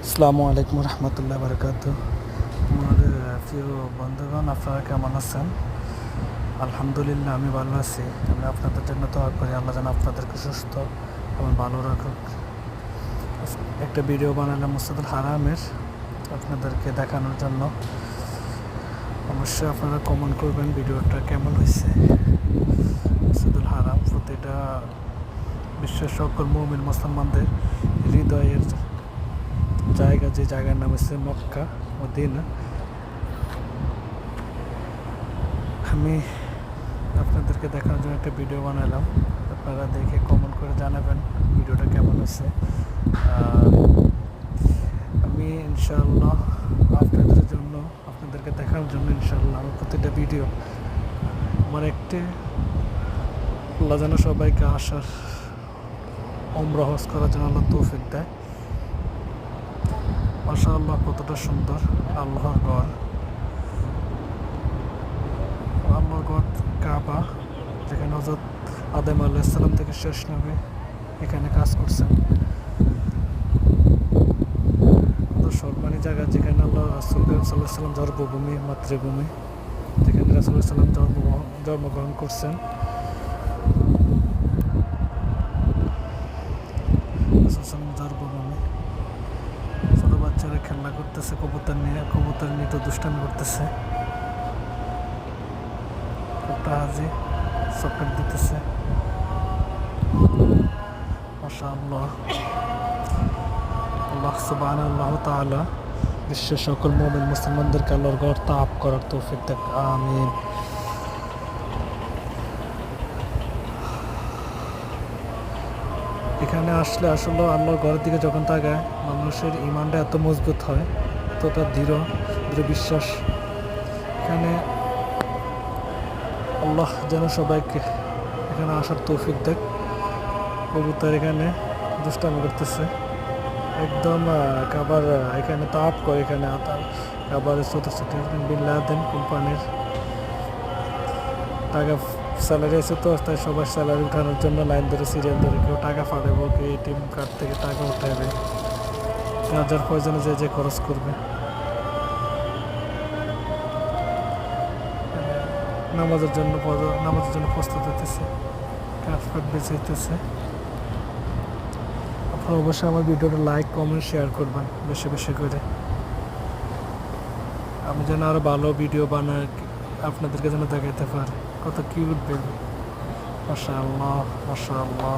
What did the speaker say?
আসসালামু আলাইকুম রহমতুল্লাহ বারকাত। আমার প্রিয় বন্ধুগণ, আপনারা কেমন আছেন? আলহামদুলিল্লাহ, আমি ভালো আছি। আমি আপনাদের জন্য দোয়া করি, আল্লাহ যেন আপনাদেরকে সুস্থ এবং ভালো রাখুক। একটা ভিডিও বানালাম মসজিদুল হারামের আপনাদেরকে দেখানোর জন্য। অবশ্যই আপনারা কমেন্ট করবেন ভিডিওটা কেমন হয়েছে। মসজিদুল হারাম প্রতিটা বিশ্বের সকল মুমিন মুসলমানদের হৃদয়ের জায়গা, যে জায়গার নাম হচ্ছে মক্কা মদিনা। আমি আপনাদেরকে দেখানোর জন্য একটা ভিডিও বানালাম। আপনারা দেখে কমেন্ট করে জানাবেন ভিডিওটা কেমন হয়েছে। আমি ইনশাআল্লাহ আপনাদের জন্য, আপনাদেরকে দেখানোর জন্য ইনশাআল্লাহ আমার প্রতিটা ভিডিও আমার একটি আল্লাহ যেন সবাইকে আসার উমরা হজ করার জন্য আল্লাহ তৌফিক দেয়। মাশাআল্লাহ, কতটা সুন্দর আল্লাহর ঘর। আল্লাহর ঘর কাবা, যেখানে হযরত আদম আলাইহিস সালাম থেকে শেষ নবী এখানে কাজ করছেন। সম্মানী জায়গা, যেখানে আল্লাহ রাসূল সাল্লাল্লাহু আলাইহি ওয়াসাল্লাম জন্মভূমি, মাতৃভূমি, যেখানে রাসূল সাল্লাল্লাহু আলাইহি ওয়াসাল্লাম জন্মগ্রহণ করছেন। জন্মভূমি, ছোট বাচ্চারা খেলা করতেছে, কবুতর নিয়ে তো দুষ্টামি করতেছে। একটা হাজি চকলেট দিতেছে। মাশাআল্লাহ, আল্লাহ সুবহানাহু তাআলা বিশ্বের সকল মুমিন মুসলমানদেরকে আল্লাহর ঘর তাওয়াফ করার তৌফিক দেন, আমিন। এখানে আসলে আল্লাহর ঘরের দিকে যখন তাকায়, মানুষের ঈমানটা এত মজবুত হয়, এতটা দৃঢ় বিশ্বাস। এখানে আল্লাহ যেন সবাইকে এখানে আসার তৌফিক দেন। কবুতর এখানে দুষ্টামি করতেছে, একদম কাবার এখানে তাওয়াফ করে। এখানে কাবারের ছোটো ছোটো বিন লাদেন কোম্পানির টাকা স্যালারি আছে, তো তাই সবার স্যালারি উঠানোর জন্য লাইন ধরে, সিরিয়াল ধরে কেউ টাকা পাঠাবো, কেউ এটিএম কার্ড থেকে টাকা উঠাবে, যার প্রয়োজনে যে খরচ করবে। নামাজের জন্য প্রস্তুত হতেছে, কাঠ বেঁচে হতেছে। আপনারা অবশ্যই আমার ভিডিওটা লাইক, কমেন্ট, শেয়ার করবেন বেশি বেশি করে। আমি যেন আরও ভালো ভিডিও বানাই, আপনাদেরকে যেন দেখাতে পারি। কত কিউট বেবি, মাশাআল্লাহ মাশাআল্লাহ।